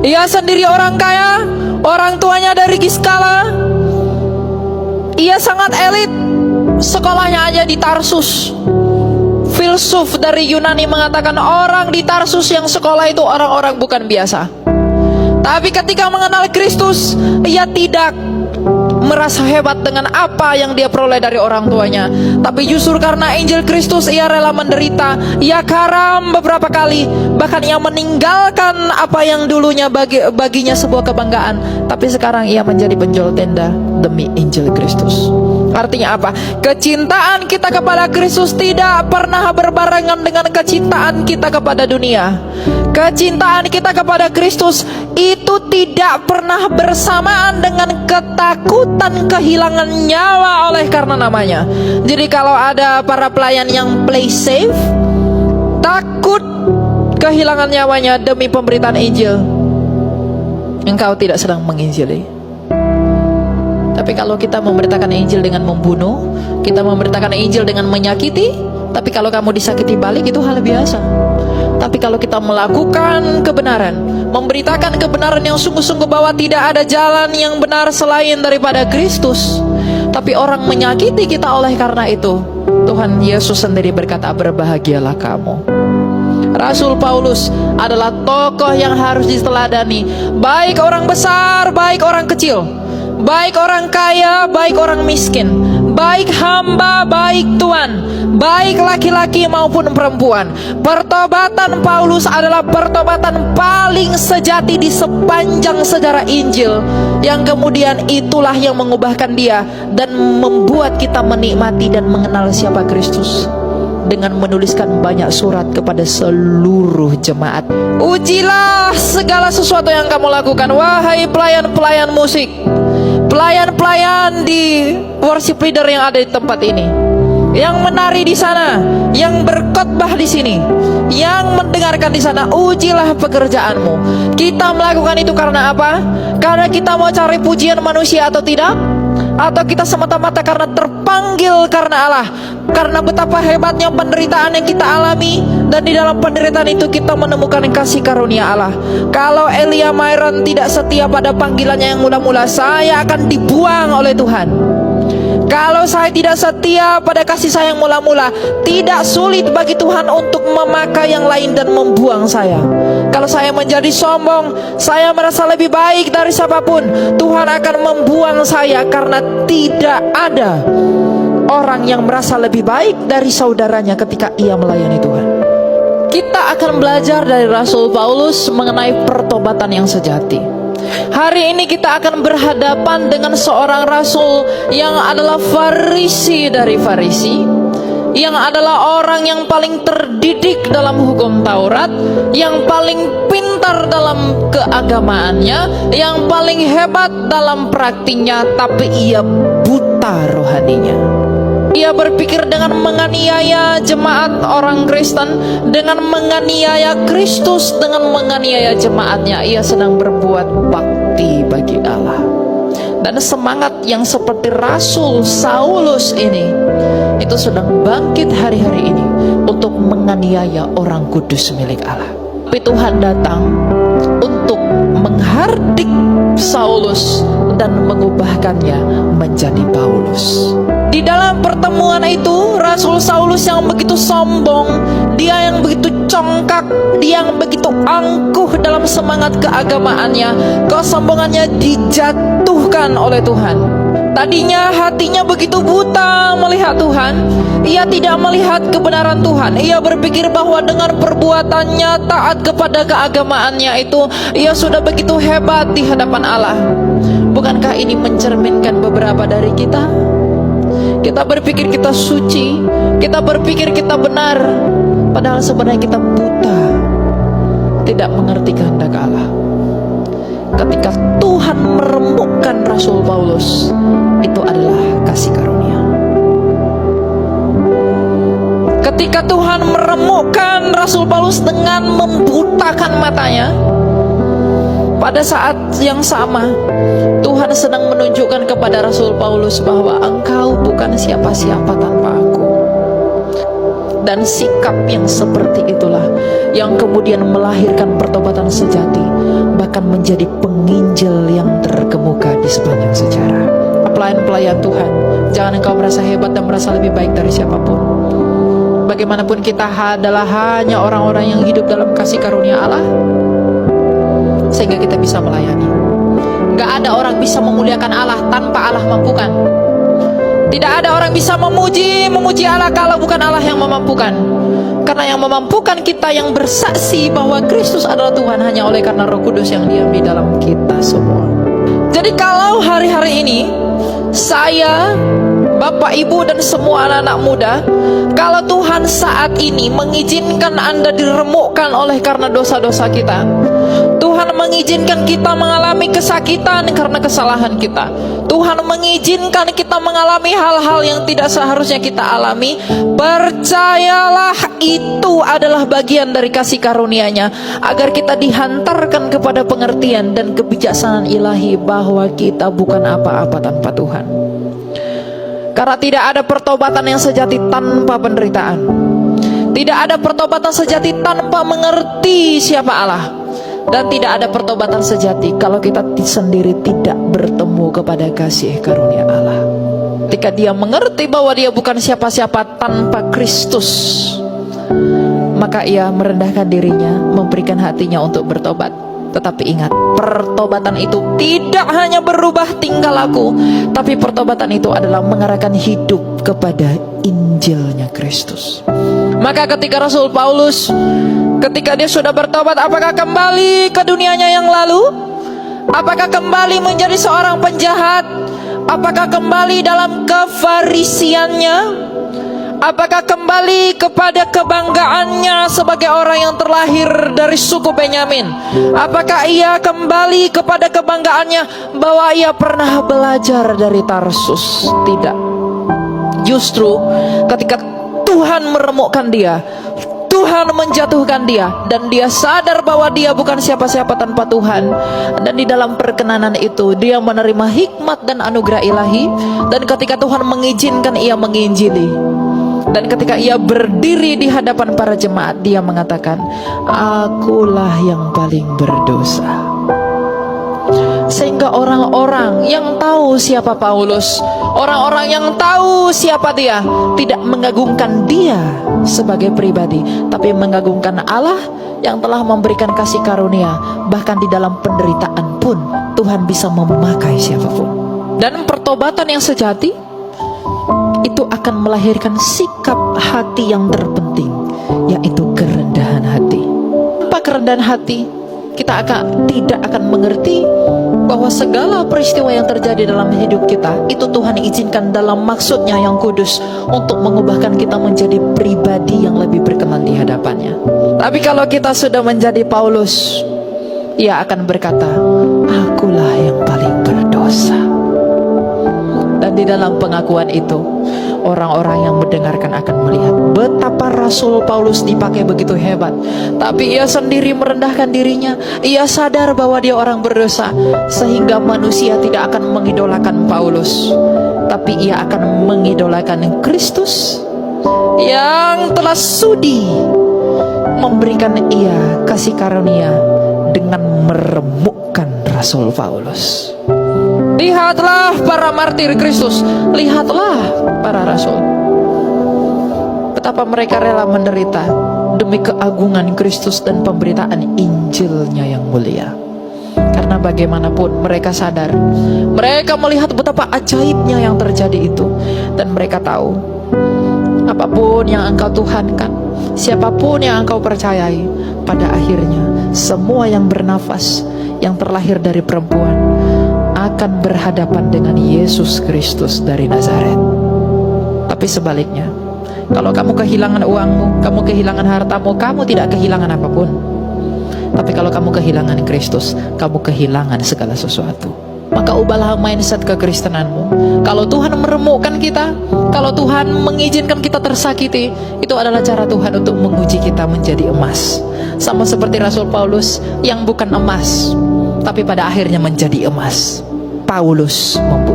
Ia sendiri orang kaya, orang tuanya dari Giskala. Ia sangat elit, sekolahnya aja di Tarsus. Filsuf dari Yunani mengatakan orang di Tarsus yang sekolah itu orang-orang bukan biasa. Tapi ketika mengenal Kristus, ia tidak merasa hebat dengan apa yang dia peroleh dari orang tuanya. Tapi justru karena Injil Kristus, ia rela menderita. Ia karam beberapa kali. Bahkan ia meninggalkan apa yang dulunya baginya sebuah kebanggaan. Tapi sekarang ia menjadi penjual tenda demi Injil Kristus. Artinya apa? Kecintaan kita kepada Kristus tidak pernah berbarengan dengan kecintaan kita kepada dunia. Kecintaan kita kepada Kristus itu tidak pernah bersamaan dengan ketakutan kehilangan nyawa oleh karena namanya. Jadi kalau ada para pelayan yang play safe, takut kehilangan nyawanya demi pemberitaan Injil, engkau tidak sedang menginjili. Tapi kalau kita memberitakan Injil dengan membunuh, kita memberitakan Injil dengan menyakiti, tapi kalau kamu disakiti balik, itu hal biasa. Tapi kalau kita melakukan kebenaran, memberitakan kebenaran yang sungguh-sungguh bahwa tidak ada jalan yang benar selain daripada Kristus, tapi orang menyakiti kita oleh karena itu, Tuhan Yesus sendiri berkata, berbahagialah kamu. Rasul Paulus adalah tokoh yang harus diteladani. Baik orang besar, baik orang kecil, baik orang kaya, baik orang miskin, baik hamba, baik tuan, baik laki-laki maupun perempuan. Pertobatan Paulus adalah pertobatan paling sejati di sepanjang sejarah Injil, yang kemudian itulah yang mengubahkan dia dan membuat kita menikmati dan mengenal siapa Kristus dengan menuliskan banyak surat kepada seluruh jemaat. Ujilah segala sesuatu yang kamu lakukan, wahai pelayan-pelayan musik, pelayan-pelayan di worship leader yang ada di tempat ini, yang menari di sana, yang berkhotbah di sini, yang mendengarkan di sana. Ujilah pekerjaanmu. Kita melakukan itu karena apa? Karena kita mau cari pujian manusia atau tidak? Atau kita semata-mata karena terpanggil karena Allah, karena betapa hebatnya penderitaan yang kita alami, dan di dalam penderitaan itu kita menemukan kasih karunia Allah. Kalau Elia Myron tidak setia pada panggilannya yang mula-mula, saya akan dibuang oleh Tuhan. Kalau saya tidak setia pada kasih sayang mula-mula, tidak sulit bagi Tuhan untuk memakai yang lain dan membuang saya. Kalau saya menjadi sombong, saya merasa lebih baik dari siapapun, Tuhan akan membuang saya, karena tidak ada orang yang merasa lebih baik dari saudaranya ketika ia melayani Tuhan. Kita akan belajar dari Rasul Paulus mengenai pertobatan yang sejati. Hari ini kita akan berhadapan dengan seorang rasul yang adalah Farisi dari Farisi, yang adalah orang yang paling terdidik dalam hukum Taurat, yang paling pintar dalam keagamaannya, yang paling hebat dalam praktiknya, tapi ia buta rohaninya. Ia berpikir dengan menganiaya jemaat orang Kristen, dengan menganiaya Kristus, dengan menganiaya jemaatnya, ia sedang berbuat bakti bagi Allah. Dan semangat yang seperti Rasul Saulus ini, itu sedang bangkit hari-hari ini untuk menganiaya orang kudus milik Allah. Tapi Tuhan datang untuk menghardik Saulus dan mengubahkannya menjadi Paulus. Di dalam pertemuan itu, Rasul Saulus yang begitu sombong, dia yang begitu congkak, dia yang begitu angkuh dalam semangat keagamaannya, kesombongannya dijatuhkan oleh Tuhan. Tadinya hatinya begitu buta melihat Tuhan, ia tidak melihat kebenaran Tuhan. Ia berpikir bahwa dengan perbuatannya taat kepada keagamaannya itu, ia sudah begitu hebat di hadapan Allah. Bukankah ini mencerminkan beberapa dari kita? Kita berpikir kita suci, kita berpikir kita benar, padahal sebenarnya kita buta, tidak mengerti kehendak Allah. Ketika Tuhan meremukkan Rasul Paulus, itu adalah kasih karunia. Ketika Tuhan meremukkan Rasul Paulus dengan membutakan matanya, pada saat yang sama Tuhan sedang menunjukkan kepada Rasul Paulus bahwa engkau bukan siapa-siapa tanpa aku. Dan sikap yang seperti itulah yang kemudian melahirkan pertobatan sejati. Bahkan akan menjadi penginjil yang terkemuka di sepanjang sejarah. Pelayan-pelayan Tuhan, jangan engkau merasa hebat dan merasa lebih baik dari siapapun. Bagaimanapun kita adalah hanya orang-orang yang hidup dalam kasih karunia Allah, sehingga kita bisa melayani. Gak ada orang bisa memuliakan Allah tanpa Allah mampukan. Tidak ada orang bisa memuji Allah kalau bukan Allah yang memampukan. Karena yang memampukan kita, yang bersaksi bahwa Kristus adalah Tuhan, hanya oleh karena Roh Kudus yang diam di dalam kita semua. Jadi kalau hari-hari ini saya, Bapak, Ibu, dan semua anak-anak muda, kalau Tuhan saat ini mengizinkan Anda diremukkan oleh karena dosa-dosa kita, Tuhan mengizinkan kita mengalami kesakitan karena kesalahan kita, Tuhan mengizinkan kita mengalami hal-hal yang tidak seharusnya kita alami, percayalah itu adalah bagian dari kasih karunia-Nya, agar kita dihantarkan kepada pengertian dan kebijaksanaan ilahi bahwa kita bukan apa-apa tanpa Tuhan. Karena tidak ada pertobatan yang sejati tanpa penderitaan. Tidak ada pertobatan sejati tanpa mengerti siapa Allah. Dan tidak ada pertobatan sejati kalau kita sendiri tidak bertemu kepada kasih karunia Allah. Ketika dia mengerti bahwa dia bukan siapa-siapa tanpa Kristus, maka ia merendahkan dirinya, memberikan hatinya untuk bertobat. Tetapi ingat, pertobatan itu tidak hanya berubah tingkah laku, tapi pertobatan itu adalah mengarahkan hidup kepada Injilnya Kristus. Maka ketika Rasul Paulus, ketika dia sudah bertobat, apakah kembali ke dunianya yang lalu? Apakah kembali menjadi seorang penjahat? Apakah kembali dalam kefarisiannya? Apakah kembali kepada kebanggaannya sebagai orang yang terlahir dari suku Benyamin? Apakah ia kembali kepada kebanggaannya bahwa ia pernah belajar dari Tarsus? Tidak. Justru ketika Tuhan meremukkan dia, Tuhan menjatuhkan dia, dan dia sadar bahwa dia bukan siapa-siapa tanpa Tuhan, dan di dalam perkenanan itu dia menerima hikmat dan anugerah ilahi. Dan ketika Tuhan mengizinkan ia menginjili, dan ketika ia berdiri di hadapan para jemaat, dia mengatakan, akulah yang paling berdosa. Sehingga orang-orang yang tahu siapa Paulus, orang-orang yang tahu siapa dia, tidak mengagungkan dia sebagai pribadi, tapi mengagungkan Allah yang telah memberikan kasih karunia. Bahkan di dalam penderitaan pun Tuhan bisa memakai siapapun. Dan pertobatan yang sejati itu akan melahirkan sikap hati yang terpenting, yaitu kerendahan hati. Tanpa kerendahan hati, kita tidak akan mengerti bahwa segala peristiwa yang terjadi dalam hidup kita itu Tuhan izinkan dalam maksudnya yang kudus, untuk mengubahkan kita menjadi pribadi yang lebih berkenan di hadapannya. Tapi kalau kita sudah menjadi Paulus, ia akan berkata, akulah yang paling berdosa. Dan di dalam pengakuan itu, orang-orang yang mendengarkan akan melihat betapa Rasul Paulus dipakai begitu hebat. Tapi ia sendiri merendahkan dirinya. Ia sadar bahwa dia orang berdosa, sehingga manusia tidak akan mengidolakan Paulus, tapi ia akan mengidolakan Kristus yang telah sudi memberikan ia kasih karunia dengan meremukkan Rasul Paulus. Lihatlah para martir Kristus, lihatlah para rasul, betapa mereka rela menderita demi keagungan Kristus dan pemberitaan Injilnya yang mulia. Karena bagaimanapun mereka sadar, mereka melihat betapa ajaibnya yang terjadi itu, dan mereka tahu apapun yang engkau tuhankan, siapapun yang engkau percayai, pada akhirnya semua yang bernafas, yang terlahir dari perempuan, akan berhadapan dengan Yesus Kristus dari Nazaret. Tapi sebaliknya, kalau kamu kehilangan uangmu, kamu kehilangan hartamu, kamu tidak kehilangan apapun. Tapi kalau kamu kehilangan Kristus, kamu kehilangan segala sesuatu. Maka ubahlah mindset kekristenanmu. Kalau Tuhan meremukkan kita, kalau Tuhan mengizinkan kita tersakiti, itu adalah cara Tuhan untuk menguji kita menjadi emas. Sama seperti Rasul Paulus yang bukan emas, tapi pada akhirnya menjadi emas. Paulus mempunyai